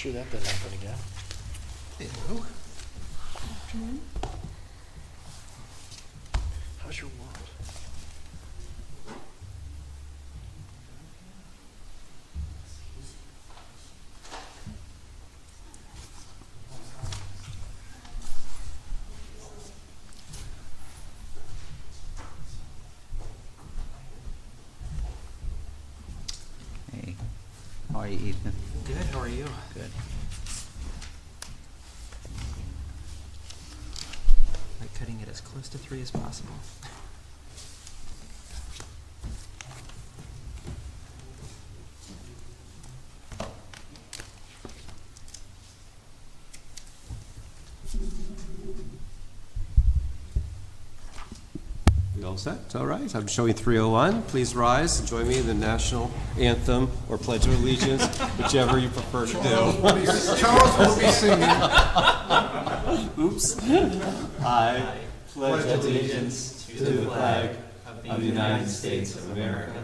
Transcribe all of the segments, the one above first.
sure that doesn't happen again. Hello. How's your world? Hey, how are you, Ethan? Good, how are you? Good. Like cutting it as close to 3 as possible. We all set? All right. I'm showing 301. Please rise and join me in the national anthem or Pledge of Allegiance, whichever you prefer to do. Charles will be singing. Oops. I pledge allegiance to the flag of the United States of America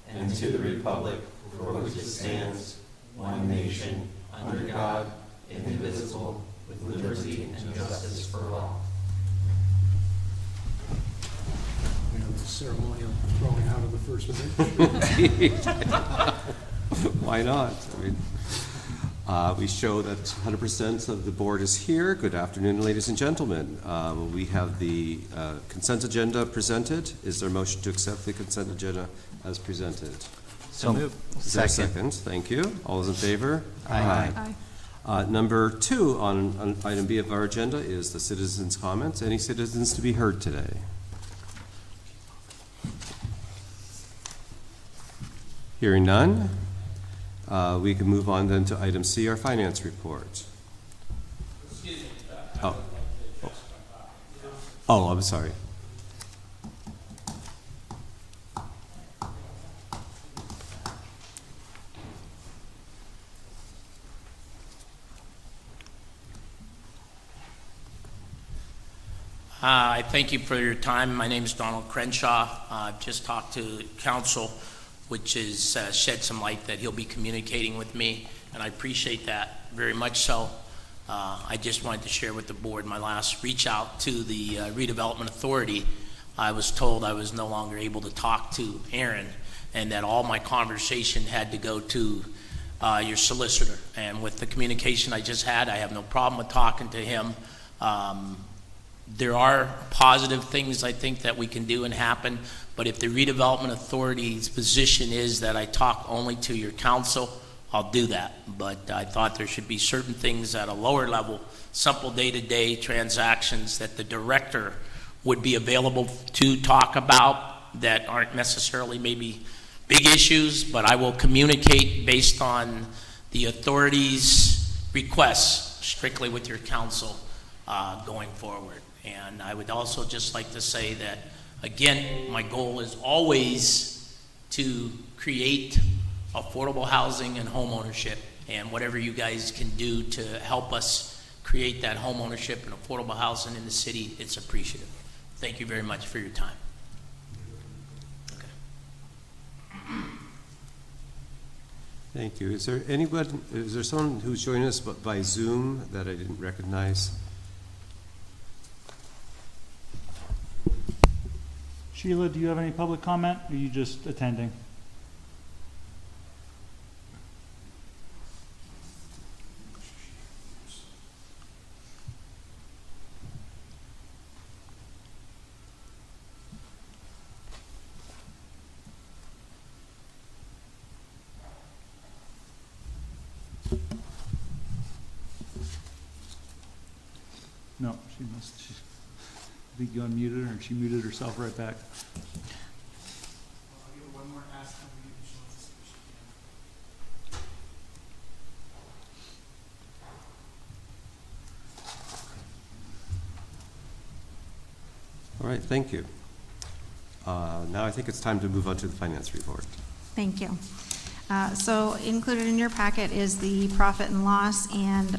and to the republic for which it stands, one nation, under God, indivisible, with liberty and justice for all. We have the ceremonial throwing out of the first amendment. Why not? I mean, we show that 100% of the board is here. Good afternoon, ladies and gentlemen. We have the consent agenda presented. Is there a motion to accept the consent agenda as presented? So moved. Is there a second? Thank you. All those in favor? Aye. Number 2 on item B of our agenda is the citizens' comments. Any citizens to be heard today? Hearing none, we can move on then to item C, our finance report. Excuse me. Oh. Oh, I'm sorry. I thank you for your time. My name is Donald Crenshaw. I've just talked to council, which has shed some light that he'll be communicating with me, and I appreciate that very much so. I just wanted to share with the board my last reach out to the Redevelopment Authority. I was told I was no longer able to talk to Aaron, and that all my conversation had to go to your solicitor. And with the communication I just had, I have no problem with talking to him. There are positive things I think that we can do and happen, but if the Redevelopment Authority's position is that I talk only to your council, I'll do that. But I thought there should be certain things at a lower level, simple day-to-day transactions that the director would be available to talk about that aren't necessarily maybe big issues, but I will communicate based on the authority's requests strictly with your council going forward. And I would also just like to say that, again, my goal is always to create affordable housing and home ownership, and whatever you guys can do to help us create that home ownership and affordable housing in the city, it's appreciative. Thank you very much for your time. Okay. Thank you. Is there someone who's joining us by Zoom that I didn't recognize? Sheila, do you have any public comment, or are you just attending? No, she must. I think you unmuted her, and she muted herself right back. All right, thank you. Now I think it's time to move on to the finance report. Thank you. So included in your packet is the profit and loss and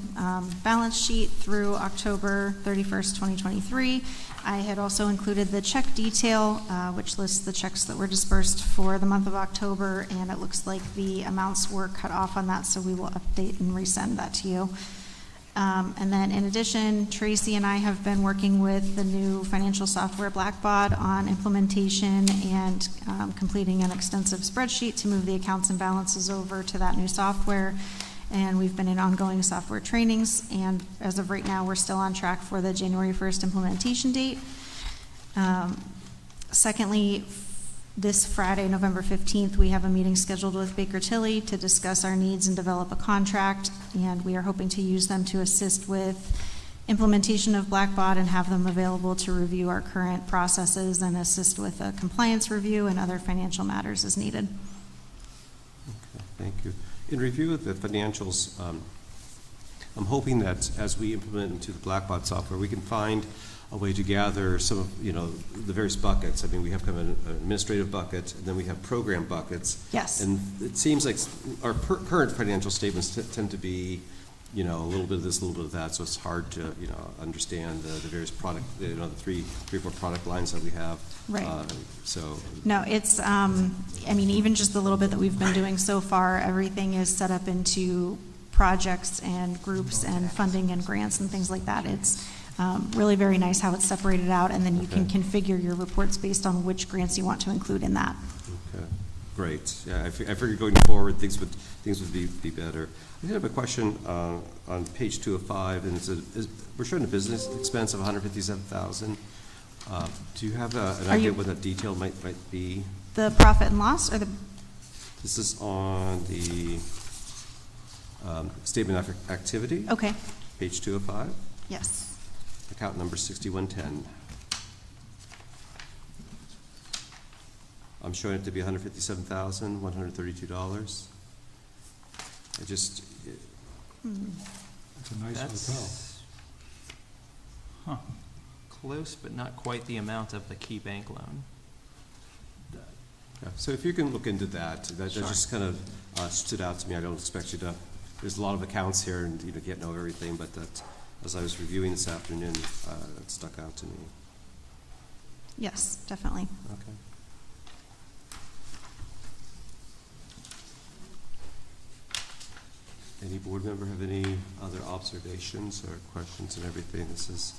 balance sheet through October 31st, 2023. I had also included the check detail, which lists the checks that were dispersed for the month of October, and it looks like the amounts were cut off on that, so we will update and resend that to you. And then in addition, Tracy and I have been working with the new financial software Blackbaud on implementation and completing an extensive spreadsheet to move the accounts and balances over to that new software. And we've been in ongoing software trainings, and as of right now, we're still on track for the January 1st implementation date. Secondly, this Friday, November 15th, we have a meeting scheduled with Baker Tilly to discuss our needs and develop a contract, and we are hoping to use them to assist with implementation of Blackbaud and have them available to review our current processes and assist with a compliance review and other financial matters as needed. Okay, thank you. In review of the financials, I'm hoping that as we implement into the Blackbaud software, we can find a way to gather some of, the various buckets. I mean, we have kind of an administrative bucket, and then we have program buckets. Yes. And it seems like our current financial statements tend to be, a little bit of this, a little bit of that, so it's hard to, understand the various product, the three or four product lines that we have. Right. So. No, it's, even just the little bit that we've been doing so far, everything is set up into projects and groups and funding and grants and things like that. It's really very nice how it's separated out, and then you can configure your reports based on which grants you want to include in that. Okay, great. Yeah, I figured going forward things would be better. I did have a question on page 2 of 5, and we're showing a business expense of $157,000. Do you have an idea what that detail might be? The profit and loss, or the? This is on the statement of activity. Okay. Page 2 of 5. Yes. Account number 6110. I'm showing it to be $157,132. It's a nice hotel. Huh. Close, but not quite the amount of the Key Bank loan. Yeah, so if you can look into that, that Sure. just kind of stood out to me. I don't expect you to, there's a lot of accounts here and you can't know everything, but that, as I was reviewing this afternoon, it stuck out to me. Yes, definitely. Okay. Any board member have any other observations or questions and everything? This is,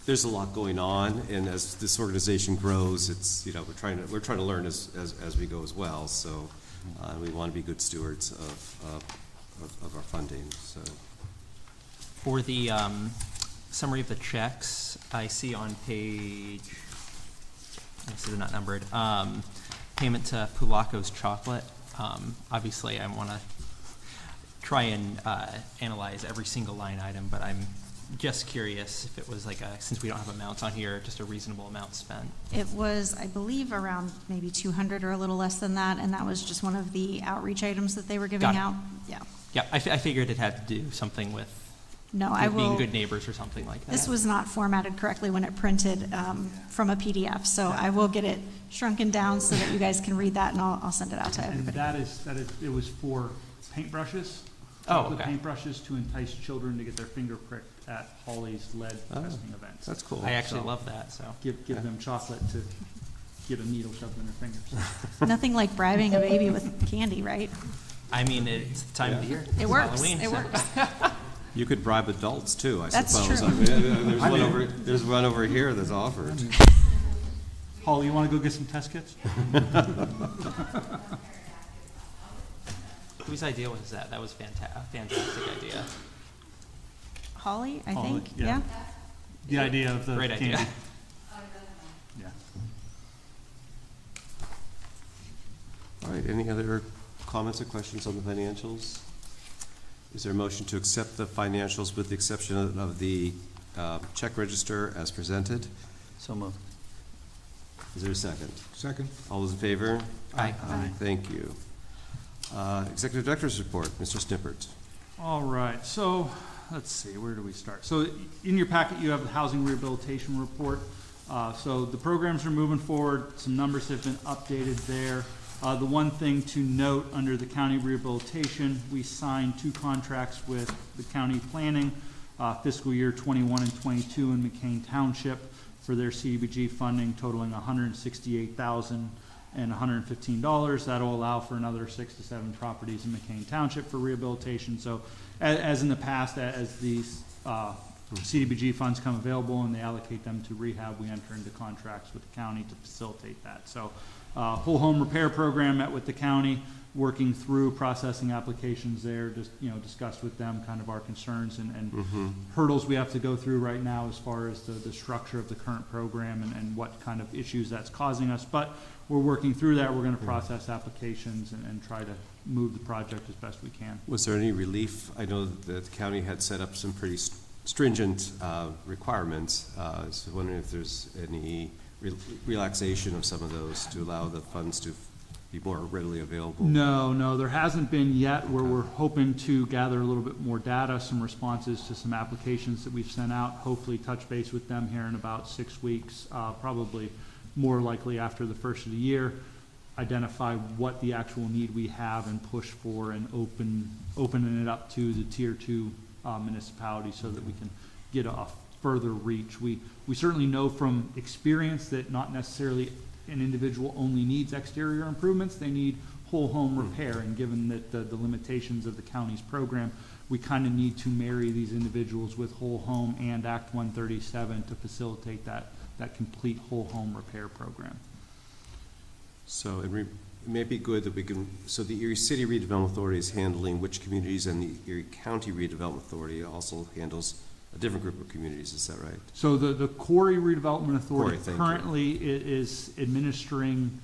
there's a lot going on, and as this organization grows, it's, we're trying to learn as we go as well. So we want to be good stewards of our funding. So For the summary of the checks, I see on page, they're not numbered, payment to Pulaco's Chocolate. Obviously, I want to try and analyze every single line item, but I'm just curious if it was since we don't have amounts on here, just a reasonable amount spent. It was, I believe, around maybe 200 or a little less than that, and that was just one of the outreach items that they were giving out. Yeah. Yeah, I figured it had to do something with being good neighbors or something like that. This was not formatted correctly when it printed from a PDF, so I will get it shrunken down so that you guys can read that, and I'll send it out to And everybody. that is, it was for paintbrushes. Oh, The okay. paintbrushes to entice children to get their finger pricked at Holly's lead testing events. that's cool. I actually love that, so. Give them chocolate to get a needle shoved in their fingers. Nothing like bribing a baby with candy, right? I mean, it's the time of the year. It It's works. Halloween, It so- works. You could bribe adults too, I That's suppose. true. I mean, there's one over here that's offered. Holly, you want to go get some test kits? Whose idea was that? That was fantastic idea. Holly, I Holly, think, yeah. yeah? The idea of the Great candy. idea. Yeah. All right, any other comments or questions on the financials? Is there a motion to accept the financials with the exception of the check register as presented? So moved. Is there a second? Second? All those in favor? Aye. Thank you. Executive Director's Report, Mr. Snippert. All right, so let's see, where do we start? So in your packet, you have the housing rehabilitation report. So the programs are moving forward. Some numbers have been updated there. The one thing to note under the county rehabilitation, we signed 2 contracts with the county planning, fiscal year 21 and 22 in McCain Township for their CDBG funding totaling $168,115. That'll allow for another 6 to 7 properties in McCain Township for rehabilitation. So as in the past, as these CDBG funds come available and they allocate them to rehab, we enter into contracts with the county to facilitate that. So whole home repair program, met with the county, working through processing applications there, just, discussed with them kind of our concerns and hurdles we have to go through right now as far as the structure of the current program and what kind of issues that's causing us. But we're working through that. We're going to process applications and try to move the project as best we can. Was there any relief? I know that the county had set up some pretty stringent requirements. So wondering if there's any relaxation of some of those to allow the funds to be more readily available? No, there hasn't been yet. We're hoping to gather a little bit more data, some responses to some applications that we've sent out, hopefully touch base with them here in about 6 weeks, probably more likely after the first of the year, identify what the actual need we have and push for and opening it up to the tier 2 municipalities so that we can get a further reach. We certainly know from experience that not necessarily an individual only needs exterior improvements, they need whole home repair, and given that the limitations of the county's program, we kind of need to marry these individuals with whole home and Act 137 to facilitate that complete whole home repair program. So it may be good that we can, so the Erie City Redevelopment Authority is handling which communities, and the Erie County Redevelopment Authority also handles a different group of communities, is that right? So the Corey Redevelopment Authority Corey, currently is administering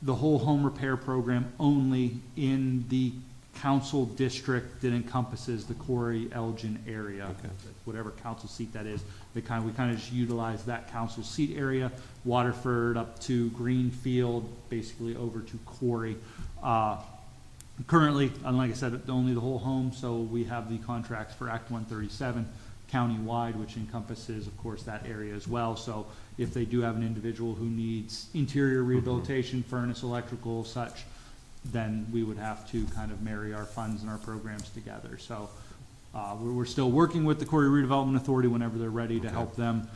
the whole home repair program only in the council district that encompasses the Corey Elgin area. Okay. Whatever council seat that is, we kind of just utilize that council seat area, Waterford up to Greenfield, basically over to Corey. Currently, and like I said, only the whole home, so we have the contracts for Act 137 countywide, which encompasses, of course, that area as well. So if they do have an individual who needs interior rehabilitation, furnace, electrical, such, then we would have to kind of marry our funds and our programs together. So we're still working with the Corey Redevelopment Authority whenever they're ready to help them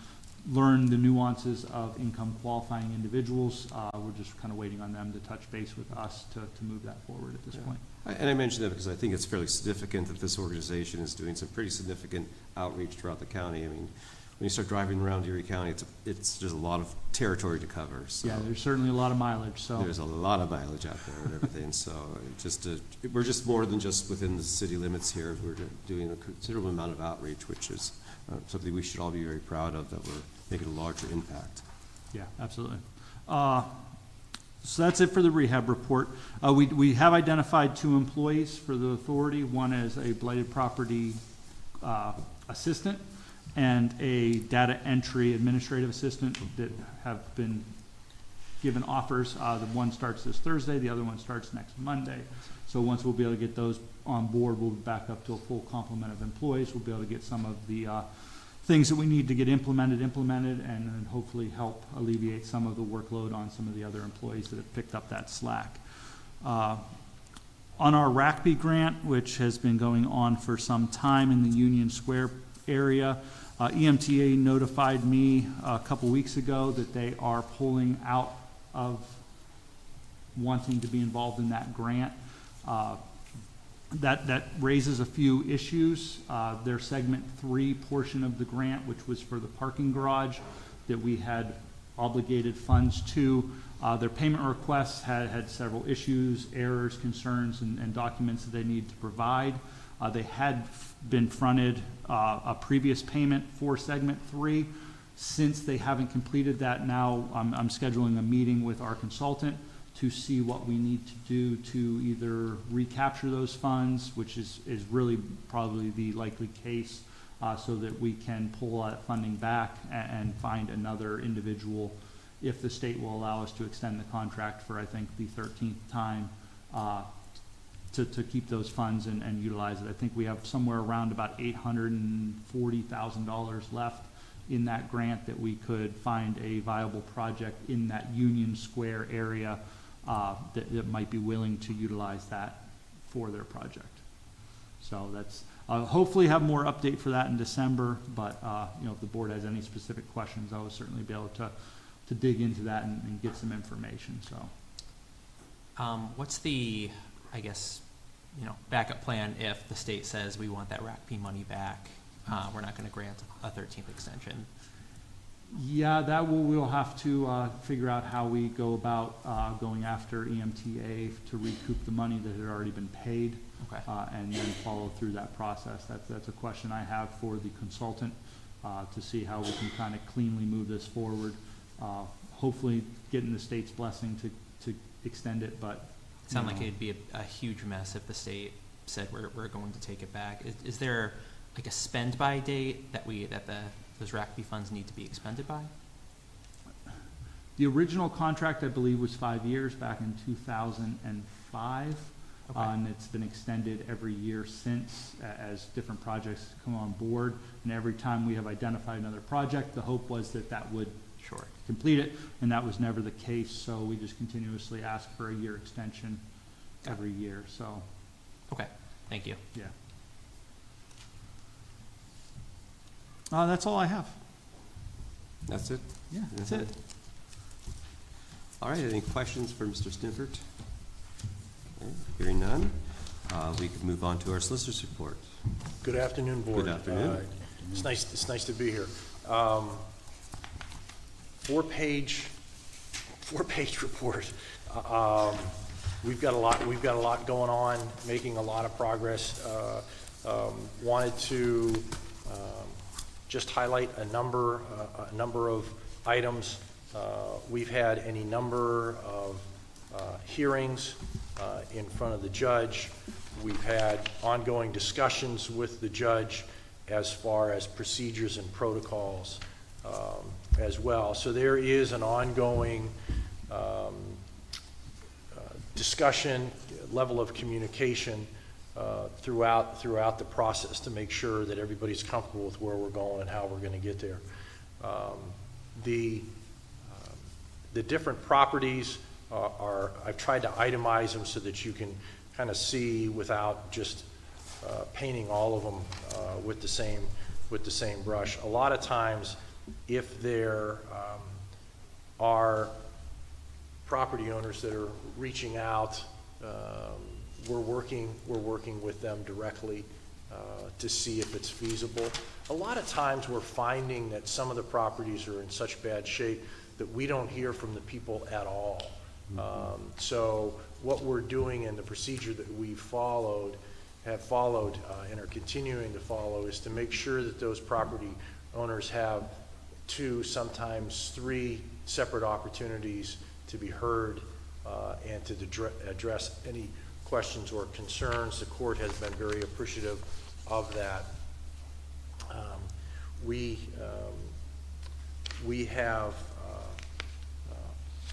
learn the nuances of income qualifying individuals. We're just kind of waiting on them to touch base with us to move that forward at this point. And I mention that because I think it's fairly significant that this organization is doing some pretty significant outreach throughout the county. I mean, when you start driving around Erie County, it's just a lot of territory to cover. So Yeah, there's certainly a lot of mileage. So there's a lot of mileage out there and everything. So we're just more than just within the city limits here. We're doing a considerable amount of outreach, which is something we should all be very proud of, that we're making a larger impact. yeah, absolutely. So that's it for the rehab report. We have identified 2 employees for the authority. One is a blighted property assistant and a data entry administrative assistant that have been given offers. The one starts this Thursday, the other one starts next Monday. So once we'll be able to get those on board, we'll be back up to a full complement of employees. We'll be able to get some of the things that we need to get implemented, and then hopefully help alleviate some of the workload on some of the other employees that have picked up that slack. On our RACB grant, which has been going on for some time in the Union Square area, EMTA notified me a couple weeks ago that they are pulling out of wanting to be involved in that grant. That raises a few issues. Their segment 3 portion of the grant, which was for the parking garage that we had obligated funds to, their payment requests had several issues, errors, concerns, and documents that they need to provide. They had been fronted a previous payment for segment 3. Since they haven't completed that, now I'm scheduling a meeting with our consultant to see what we need to do to either recapture those funds, which is really probably the likely case, so that we can pull that funding back and find another individual, if the state will allow us to extend the contract for, I think, the 13th time, to keep those funds and utilize it. I think we have somewhere around about $840,000 left in that grant that we could find a viable project in that Union Square area that might be willing to utilize that for their project. So that's, hopefully have more update for that in December, but, if the board has any specific questions, I will certainly be able to dig into that and get some information, so. What's the, I guess, backup plan if the state says we want that RACP money back? We're not gonna grant a 13th extension. Yeah, that we'll have to figure out how we go about going after EMTA to recoup the money that had already been paid. Okay. And then follow through that process. That's a question I have for the consultant to see how we can kind of cleanly move this forward. Hopefully getting the state's blessing to extend it, but. It sounds like it'd be a huge mess if the state said we're going to take it back. Is there like a spend by date that those RACP funds need to be expended by? The original contract, I believe, was 5 years back in 2005. Okay. And it's been extended every year since as different projects come on board. And every time we have identified another project, the hope was that would Sure. complete it, and that was never the case. So we just continuously ask for a year extension every year. So, Okay, thank you. yeah. That's all I have. That's it? Yeah, that's it. All right, any questions for Mr. Snifford? Okay, hearing none, we can move on to our solicitor's report. Good afternoon, Board. Good afternoon. It's nice to be here. Four-page report. We've got a lot going on, making a lot of progress. Wanted to just highlight a number of items. We've had any number of hearings in front of the judge. We've had ongoing discussions with the judge as far as procedures and protocols as well. So there is an ongoing discussion, level of communication throughout the process to make sure that everybody's comfortable with where we're going and how we're going to get there. The different properties are, I've tried to itemize them so that you can kind of see without just painting all of them with the same brush. A lot of times, if there are property owners that are reaching out, we're working with them directly to see if it's feasible. A lot of times we're finding that some of the properties are in such bad shape that we don't hear from the people at all. So what we're doing and the procedure that have followed and are continuing to follow is to make sure that those property owners have 2, sometimes 3 separate opportunities to be heard and to address any questions or concerns. The court has been very appreciative of that. We have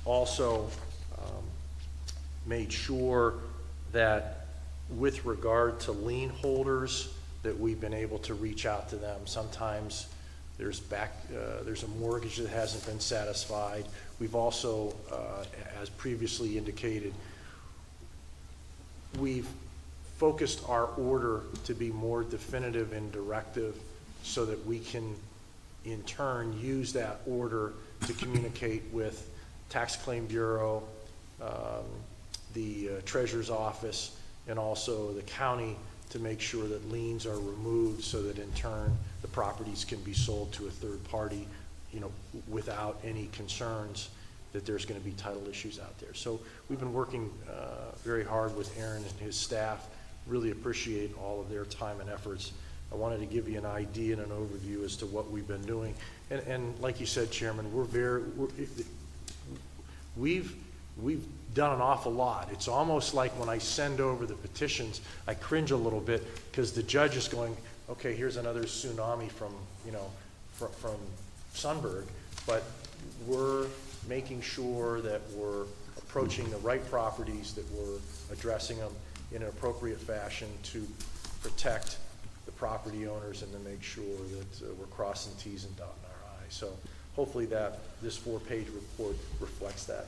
also made sure that with regard to lien holders that we've been able to reach out to them. Sometimes there's a mortgage that hasn't been satisfied. We've also, as previously indicated, we've focused our order to be more definitive and directive so that we can in turn use that order to communicate with Tax Claim Bureau, the Treasurer's Office, and also the county to make sure that liens are removed so that in turn the properties can be sold to a third party, without any concerns that there's going to be title issues out there. So we've been working very hard with Aaron and his staff. Really appreciate all of their time and efforts. I wanted to give you an idea and an overview as to what we've been doing. And like you said, Chairman, we've done an awful lot. It's almost like when I send over the petitions, I cringe a little bit because the judge is going, okay, here's another tsunami from Sunberg, but we're making sure that we're approaching the right properties, that we're addressing them in an appropriate fashion to protect the property owners and to make sure that we're crossing T's and dotting our I's. So hopefully this 4-page report reflects that.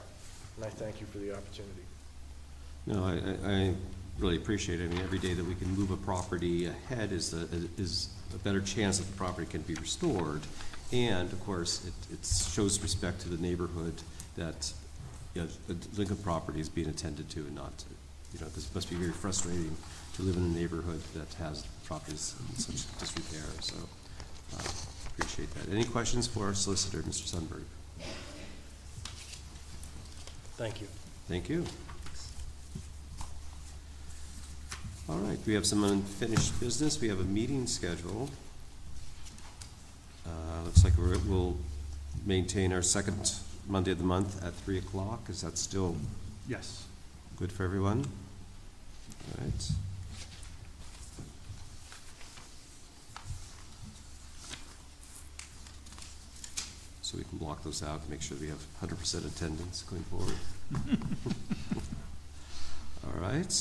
and I thank you for the opportunity. No, I really appreciate it. I mean, every day that we can move a property ahead is a better chance that the property can be restored. And, of course, it shows respect to the neighborhood that, you know, the Lincoln property is being attended to and not, you know, because it must be very frustrating to live in a neighborhood that has properties in such disrepair. So, appreciate that. Any questions for our solicitor, Mr. Sundberg? Thank you. Thank you. All right, we have some unfinished business. We have a meeting schedule. Looks like we'll maintain our second Monday of the month at 3 o'clock. Is that still Yes. good for everyone? All right. So we can block those out and make sure we have 100% attendance going forward. All right.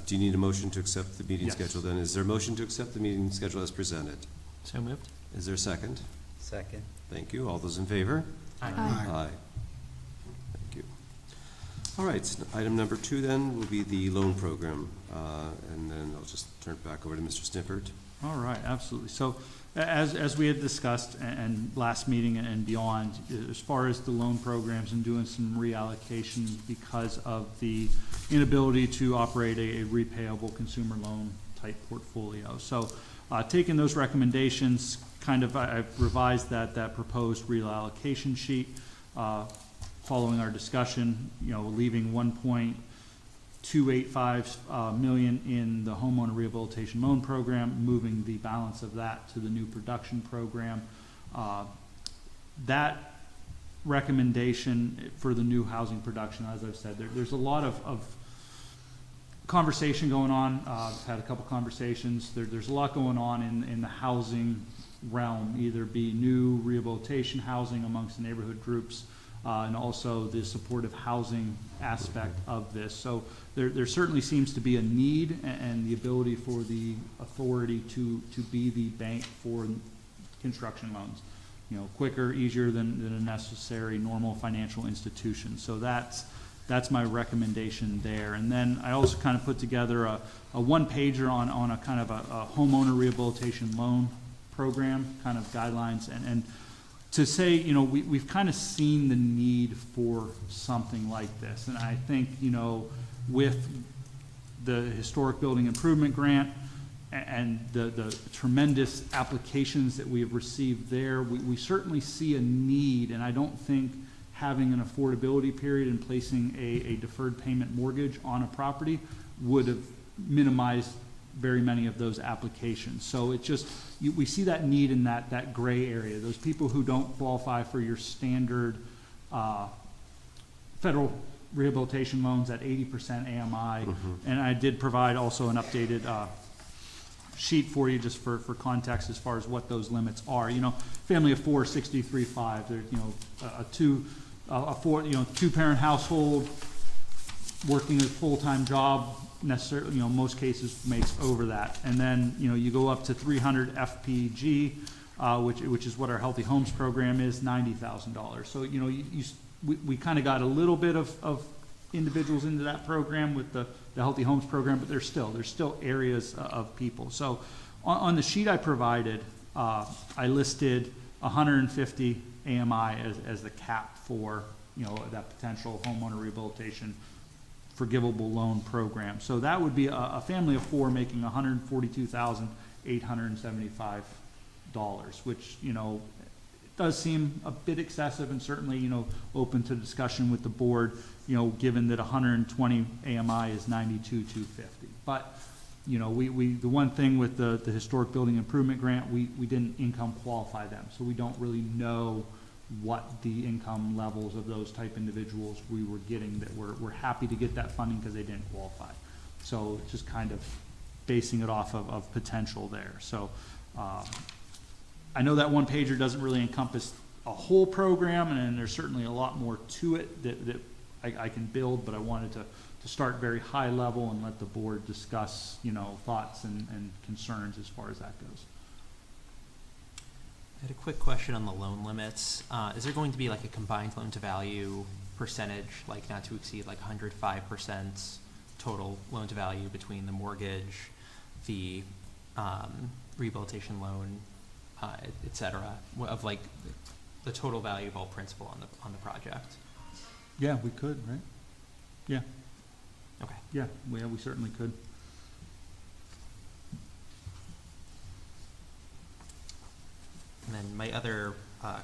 Do you need a motion to accept the meeting Yes. schedule then? Is there a motion to accept the meeting schedule as presented? So moved. Is there a second? Second. Thank you. All those in favor? Aye. Aye. Thank you. All right, item number 2 then will be the loan program. And then I'll just turn it back over to Mr. Snifford. All right, absolutely. So as we had discussed and last meeting and beyond, as far as the loan programs and doing some reallocation because of the inability to operate a repayable consumer loan type portfolio. So taking those recommendations, I've revised that proposed reallocation sheet following our discussion, leaving 1.285 million in the homeowner rehabilitation loan program, moving the balance of that to the new production program. That recommendation for the new housing production, as I've said, there's a lot of conversation going on. I've had a couple conversations. There's a lot going on in the housing realm, either be new rehabilitation housing amongst the neighborhood groups, and also the supportive housing aspect of this. So there certainly seems to be a need and the ability for the authority to be the bank for construction loans. Quicker, easier than a necessary normal financial institution. So that's my recommendation there. And then I also kind of put together a one-pager on a kind of a homeowner rehabilitation loan program, kind of guidelines, and to say, we've kind of seen the need for something like this. And I think, with the historic building improvement grant and the tremendous applications that we have received there, we certainly see a need, and I don't think having an affordability period and placing a deferred payment mortgage on a property would have minimized very many of those applications. So it just, we see that need in that gray area, those people who don't qualify for your standard federal rehabilitation loans at 80% AMI. And I did provide also an updated sheet for you just for context as far as what those limits are. Family of 4, 63.5. There's a two-parent household working a full-time job necessarily, most cases makes over that. And then, you go up to 300 FPG, which is what our Healthy Homes program is, $90,000. So, we kind of got a little bit of individuals into that program with the Healthy Homes program, but there's still areas of people. So on the sheet I provided, I listed 150 AMI as the cap for, that potential homeowner rehabilitation forgivable loan program. So that would be a family of 4 making $142,875, which, does seem a bit excessive and certainly, open to discussion with the board, given that 120 AMI is $92,250. But, the one thing with the historic building improvement grant, we didn't income qualify them. So we don't really know what the income levels of those type individuals we were getting that we're happy to get that funding because they didn't qualify. So just kind of basing it off of potential there. So I know that one pager doesn't really encompass a whole program, and there's certainly a lot more to it that I can build, but I wanted to start very high level and let the board discuss, thoughts and concerns as far as that goes. I had a quick question on the loan limits. Is there going to be like a combined loan to value percentage, like not to exceed like 105% total loan to value between the mortgage, the rehabilitation loan, et cetera, of like the total value of all principal on the project? Yeah, we could, right? Yeah, Okay. yeah, we certainly could. And then my other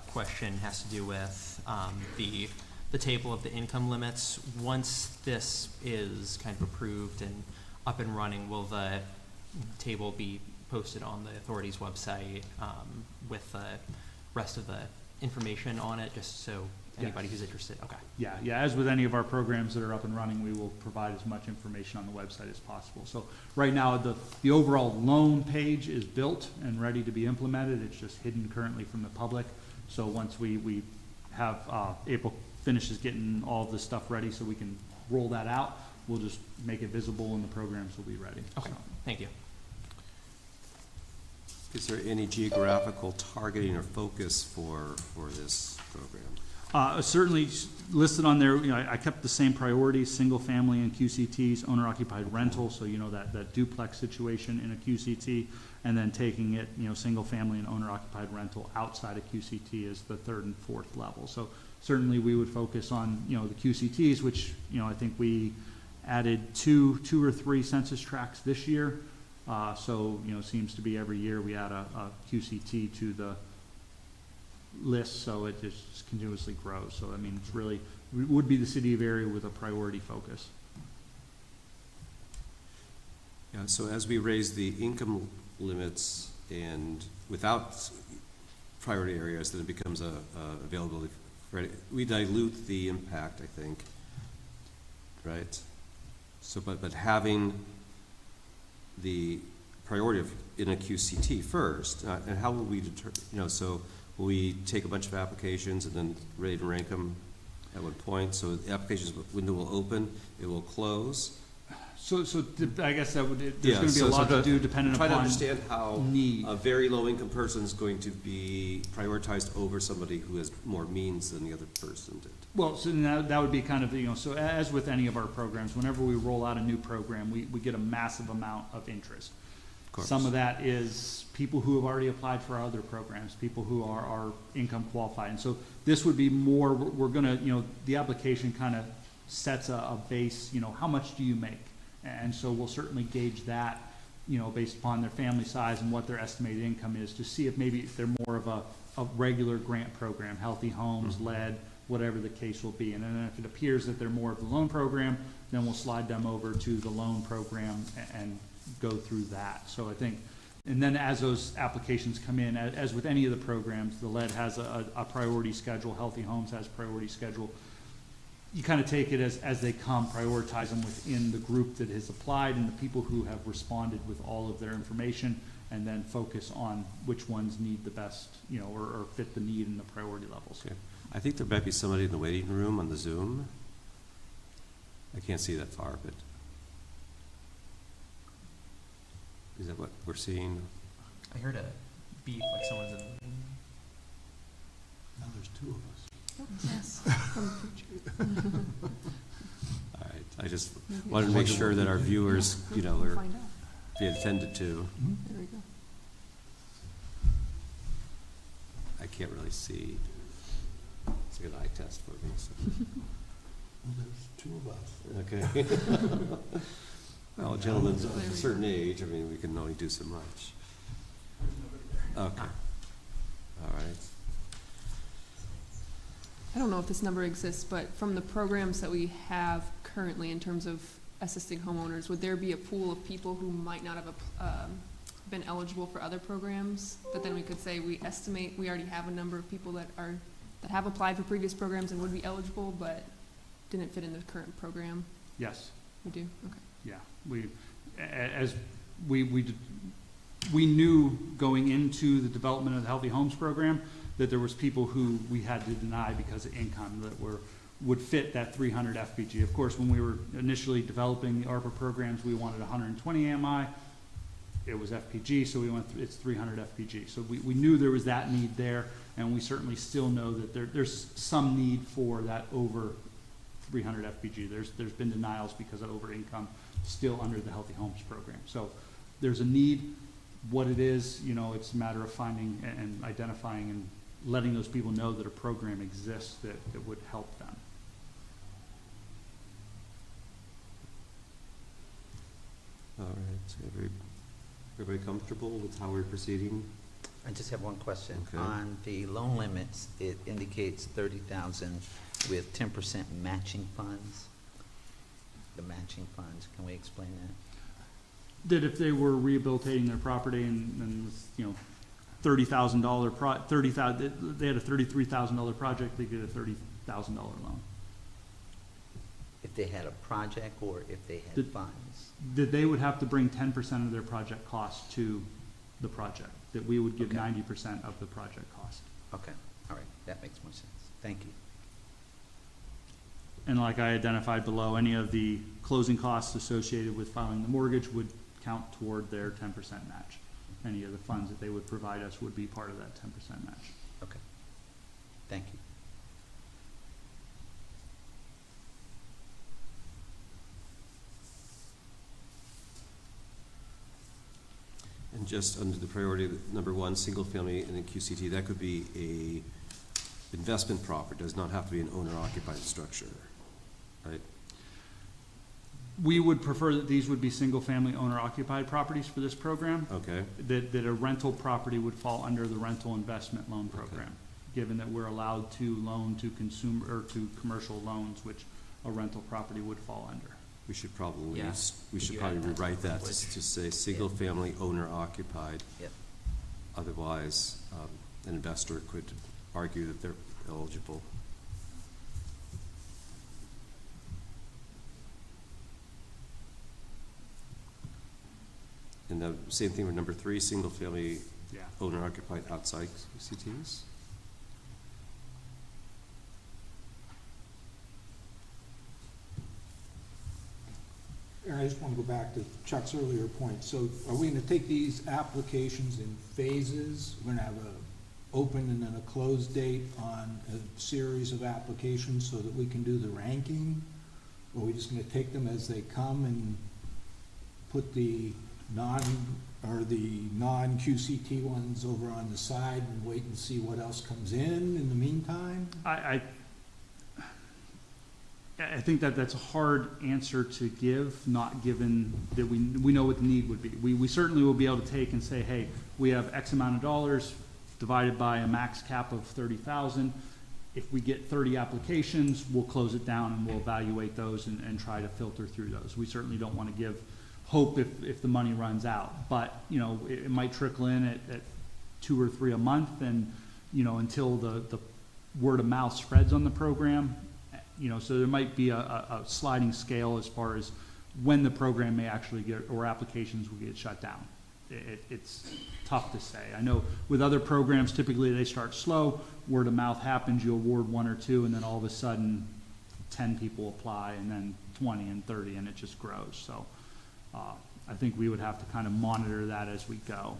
question has to do with the table of the income limits. Once this is kind of approved and up and running, will the table be posted on the authority's website with the rest of the information on it, just so anybody who's interested? Okay. Yeah, as with any of our programs that are up and running, we will provide as much information on the website as possible. So right now, the overall loan page is built and ready to be implemented. It's just hidden currently from the public. So once we have April finishes getting all of this stuff ready so we can roll that out, we'll just make it visible and the programs will be ready. Okay, So. thank you. Is there any geographical targeting or focus for this program? Certainly listed on there, I kept the same priorities: single family and QCTs, owner occupied rental, so that duplex situation in a QCT, and then taking it, single family and owner occupied rental outside of QCT is the third and fourth level. So certainly we would focus on, the QCTs, which, I think we added two or three census tracts this year. So, seems to be every year we add a QCT to the list, so it just continuously grows. So, it's really, would be the city of Erie with a priority focus. Yeah, so as we raise the income limits and without priority areas, then it becomes a availability. We dilute the impact, I think, right? So, but having the priority in a QCT first, and how will we determine, so will we take a bunch of applications and then rate and rank them at what point? So the applications window will open, it will close. So I guess there's going to be a lot to do depending upon Try to understand how need. a very low income person is going to be prioritized over somebody who has more means than the other person did. Well, so that would be kind of, so as with any of our programs, whenever we roll out a new program, we get a massive amount of interest. Some of that is people who have already applied for our other programs, people who are income qualified. And so this would be more, we're going to, the application kind of sets a base, how much do you make? And so we'll certainly gauge that, based upon their family size and what their estimated income is, to see if maybe they're more of a regular grant program, Healthy Homes, lead, whatever the case will be. And then if it appears that they're more of the loan program, then we'll slide them over to the loan program and go through that. So I think, and then as those applications come in, as with any of the programs, the lead has a priority schedule, Healthy Homes has priority schedule. You kind of take it as they come, prioritize them within the group that has applied and the people who have responded with all of their information, and then focus on which ones need the best, or fit the need in the priority levels. Okay. I think there might be somebody in the waiting room on the Zoom. I can't see that far, but is that what we're seeing? I heard a beep, like someone's in. Now there's two of us. Yes. All right, I just wanted to make sure that our viewers, are Find out. being attended to. There we go. I can't really see. It's like an eye test for me. So. Well, there's two of us. Okay. Well, a gentleman's of a certain age, we can only do so much. Okay. All right. I don't know if this number exists, but from the programs that we have currently in terms of assisting homeowners, would there be a pool of people who might not have been eligible for other programs, that then we could say we estimate we already have a number of people that have applied for previous programs and would be eligible but didn't fit in the current program? Yes. We do? Okay. Yeah, we knew going into the development of the Healthy Homes program that there was people who we had to deny because of income that would fit that 300 FPG. Of course, when we were initially developing the ARPA programs, we wanted 120 AMI. it was FPG, so we went through, it's 300 FPG. So we knew there was that need there, and we certainly still know that there's some need for that over 300 FPG. There's been denials because of over income still under the Healthy Homes program. So there's a need. What it is, you know, it's a matter of finding and identifying and letting those people know that a program exists that would help them. All right, so everybody comfortable with how we're proceeding? I just have one question. Okay. On the loan limits, it indicates 30,000 with 10% matching funds. The matching funds, can we explain that? That if they were rehabilitating their property and you know, $30,000 they had a $33,000 project, they get a $30,000 loan. If they had a project or if they had Did- funds? That they would have to bring 10% of their project cost to the project, that we would give Okay. 90% of the project cost. Okay, all right, that makes more sense. Thank you. And like I identified below, any of the closing costs associated with filing the mortgage would count toward their 10% match. Any of the funds that they would provide us would be part of that 10% match. Okay, thank you. And just under the priority, number one, single family and then QCT, that could be a investment property, does not have to be an owner occupied structure, right? We would prefer that these would be single-family owner-occupied properties for this program. Okay, That a rental property would fall under the rental investment loan program, given that we're allowed to loan to consumer, or to commercial loans, which a rental property would fall under. we should probably, Yeah. we should You probably add that rewrite that language. to say single family owner occupied. Yep. Otherwise, an investor could argue that they're eligible. And the same thing with number three, single family Yeah. owner occupied outside CTs? Aaron, I just want to go back to Chuck's earlier point. So are we going to take these applications in phases? We're going to have a open and then a closed date on a series of applications so that we can do the ranking? Or are we just going to take them as they come and put the non-QCT ones over on the side and wait and see what else comes in the meantime? I think that's a hard answer to give, not given that we know what the need would be. We certainly will be able to take and say, hey, we have X amount of dollars divided by a max cap of 30,000. If we get 30 applications, we'll close it down and we'll evaluate those and try to filter through those. We certainly don't want to give hope if the money runs out, but you know, it might trickle in at 2 or 3 a month, and you know, until the word of mouth spreads on the program. You know, so there might be a sliding scale as far as when the program may actually get, or applications will get shut down. It's tough to say. I know with other programs, typically they start slow, word of mouth happens, you award 1 or 2, and then all of a sudden 10 people apply, and then 20 and 30, and it just grows. So I think we would have to kind of monitor that as we go.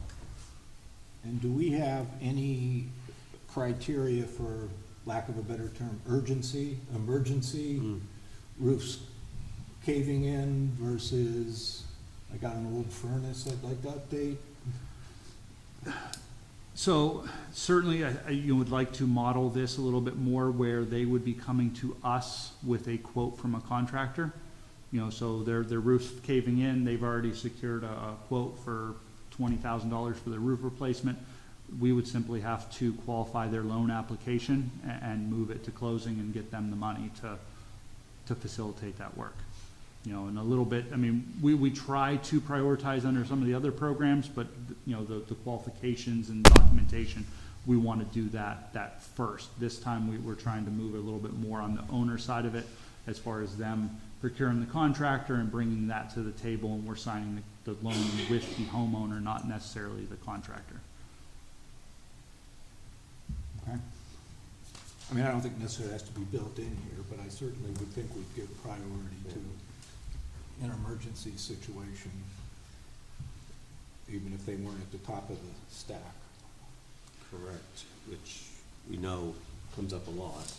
And do we have any criteria for, lack of a better term, emergency? Roofs caving in versus, I got an old furnace I'd like to update? So certainly you would like to model this a little bit more where they would be coming to us with a quote from a contractor. You know, so their roof's caving in, they've already secured a quote for $20,000 for their roof replacement. We would simply have to qualify their loan application and move it to closing and get them the money to facilitate that work. You know, and a little bit, I mean, we try to prioritize under some of the other programs, but you know, the qualifications and documentation, we want to do that first. This time we're trying to move a little bit more on the owner side of it, as far as them procuring the contractor and bringing that to the table, and we're signing the loan with the homeowner, not necessarily the contractor. Okay. I mean, I don't think necessarily it has to be built in here, but I certainly would think we'd give priority to an emergency situation. even if they weren't at the top of the stack. Correct, which we know comes up a lot.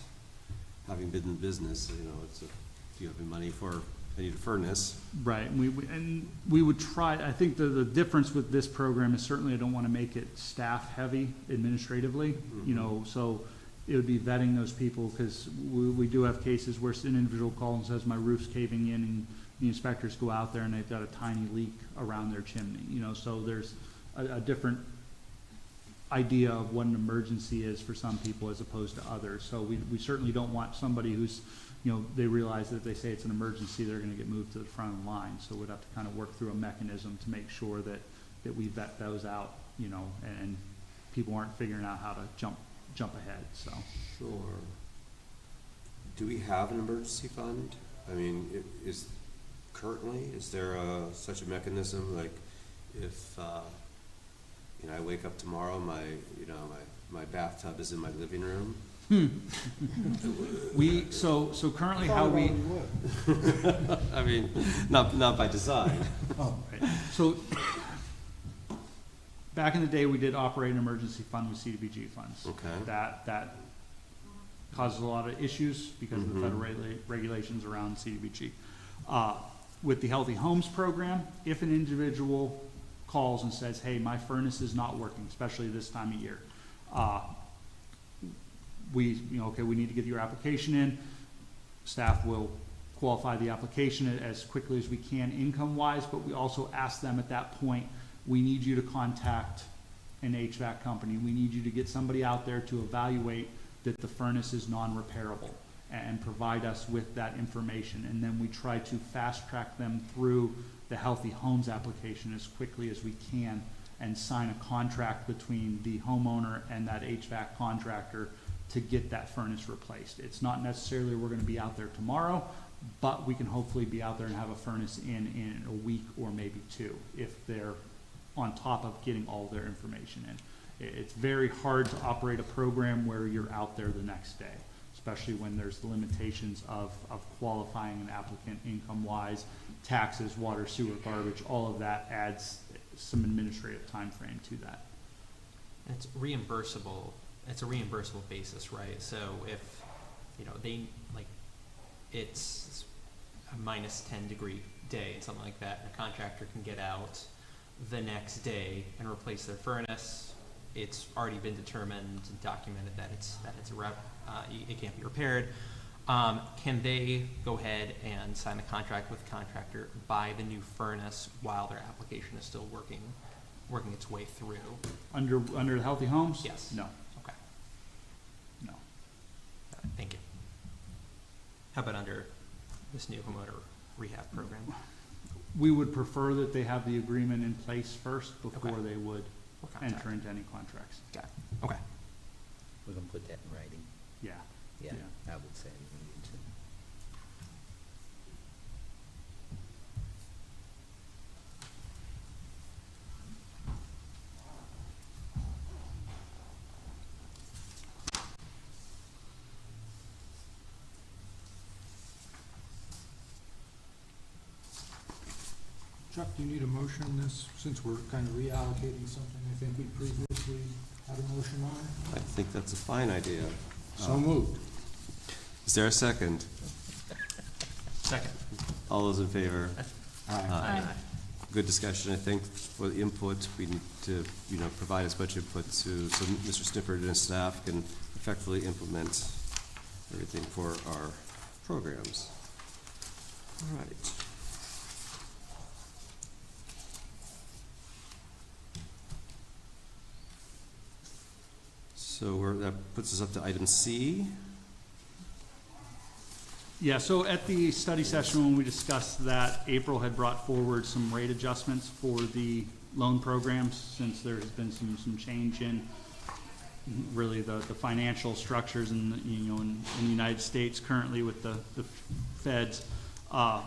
Having been in business, you know, it's a, do you have any money for, I need a furnace? Right, and we would try, I think the difference with this program is certainly I don't want to make it staff-heavy administratively, you know, so it would be vetting those people, because we do have cases where an individual calls and says, my roof's caving in, and the inspectors go out there and they've got a tiny leak around their chimney, you know, so there's a different idea of what an emergency is for some people as opposed to others. So we certainly don't want somebody who's, you know, they realize that if they say it's an emergency, they're going to get moved to the front of the line. So we'd have to kind of work through a mechanism to make sure that we vet those out, you know, and people aren't figuring out how to jump ahead, so. Sure. Do we have an emergency fund? I mean, is there such a mechanism, like if, you know, I wake up tomorrow, my bathtub is in my living room? So currently how we, I mean, not by design. right. So back in the day, we did operate an emergency fund with CDBG funds. Okay. That causes a lot of issues because of the federal regulations around CDBG. With the Healthy Homes program, if an individual calls and says, hey, my furnace is not working, especially this time of year, we need to get your application in. Staff will qualify the application as quickly as we can income-wise, but we also ask them at that point, we need you to contact an HVAC company. We need you to get somebody out there to evaluate that the furnace is non-repairable and provide us with that information. And then we try to fast-track them through the Healthy Homes application as quickly as we can and sign a contract between the homeowner and that HVAC contractor to get that furnace replaced. It's not necessarily we're going to be out there tomorrow, but we can hopefully be out there and have a furnace in a week or maybe two if they're on top of getting all their information in. It's very hard to operate a program where you're out there the next day, especially when there's the limitations of qualifying an applicant income-wise, taxes, water, sewer, garbage, all of that adds some administrative time frame to that. And it's reimbursable. It's a reimbursable basis, right? So if, you know, it's a minus 10-degree day and something like that, and a contractor can get out the next day and replace their furnace, it's already been determined and documented that it can't be repaired. Can they go ahead and sign a contract with the contractor, buy the new furnace while their application is still working its way through? Under the Healthy Homes? Yes. No. Okay. No. Thank you. How about under this new homeowner rehab program? We would prefer that they have the agreement in place first before Okay. they would What contract? enter into any contracts. Got it. Okay. We're gonna put that in writing. Yeah. Yeah, Yeah. I would say we need to. Chuck, do you need a motion on this, since we're kind of reallocating something I think we previously had a motion on? I think that's a fine idea. So moved. Is there a second? Second. All those in favor? Aye. Good discussion. I think for the input, we need to, you know, provide as much input so Mr. Sniffer and his staff can effectively implement everything for our programs. All right. So that puts us up to item C. Yeah, so at the study session when we discussed that, April had brought forward some rate adjustments for the loan programs since there has been some change in really the financial structures in the United States currently with the feds. I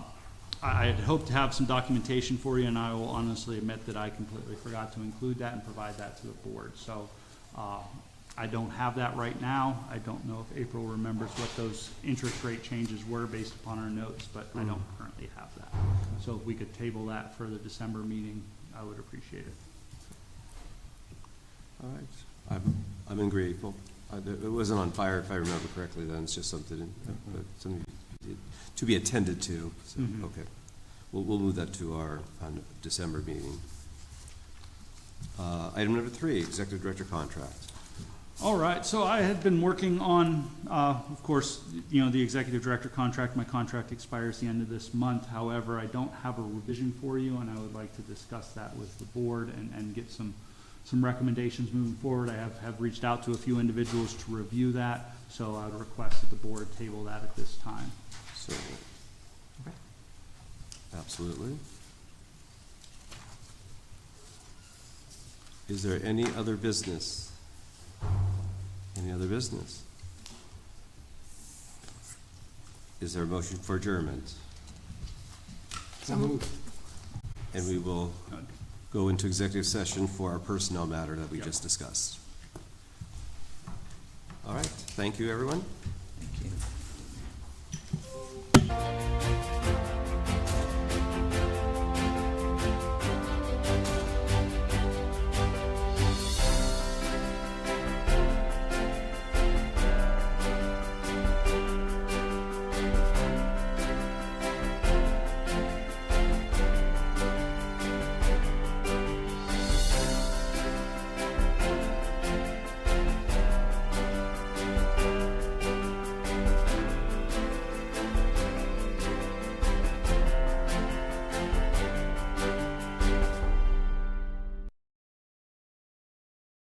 had hoped to have some documentation for you, and I will honestly admit that I completely forgot to include that and provide that to the board. So I don't have that right now. I don't know if April remembers what those interest rate changes were based upon our notes, but I don't currently have that. So if we could table that for the December meeting, I would appreciate it. All right. I'm grateful. It wasn't on fire, if I remember correctly, then. It's just something to be attended to. So, Mhm. okay. We'll move that to our December meeting. Item number 3, Executive Director Contract. All right, so I had been working on, of course, the executive director contract. My contract expires the end of this month. However, I don't have a revision for you, and I would like to discuss that with the board and get some recommendations moving forward. I have reached out to a few individuals to review that, so I would request that the board table that at this time. So, absolutely. Is there any other business? Any other business? Is there a motion for adjournment? So moved. And we will go into executive session for our personnel matter that we just discussed. All right, thank you, everyone.